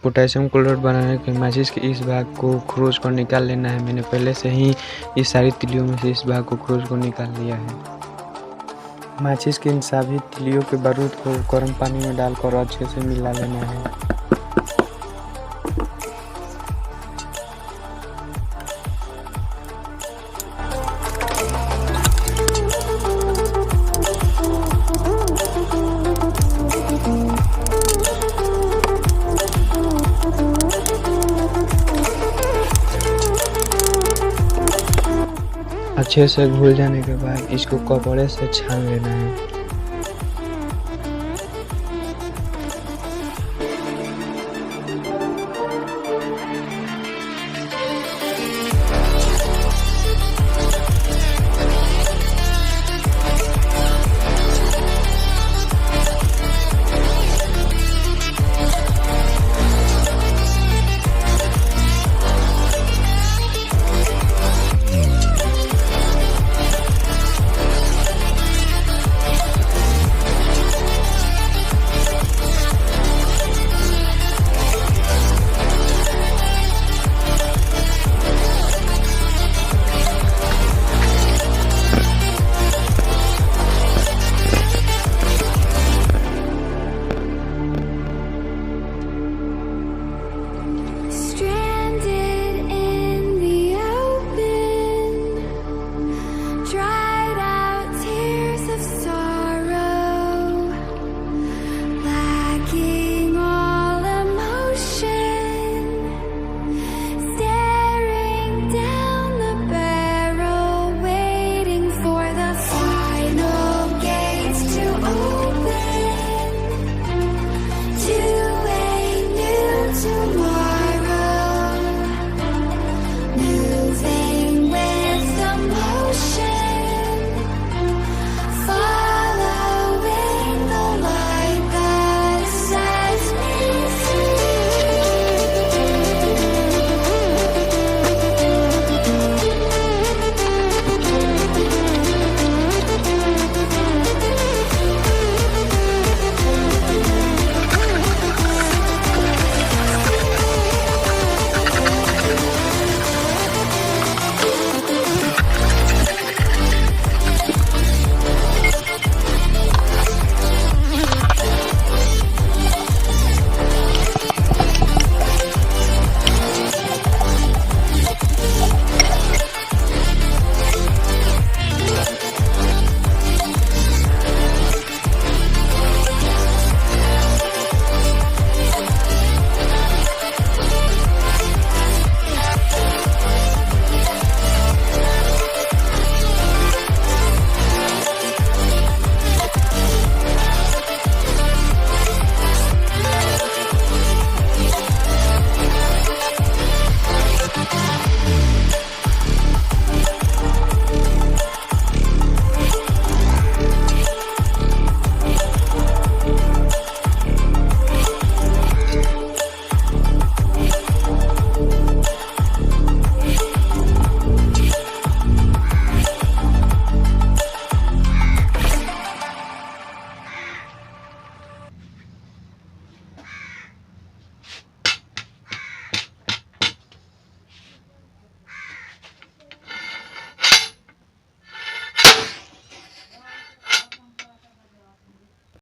Potassium chloride बनाने के माचिस के इस भाग को खरोच को निकाल लेना है। मैंने पहले से ही इस सारी तिलियों में से इस भाग को खरोच को निकाल लिया है। माचिस के इन सभी तिलियों के बारूद को गर्म पानी में डालकर अच्छे से मिला लेना है। अच्छे से घुल जाने के बाद इसको कपड़े से छान लेना है।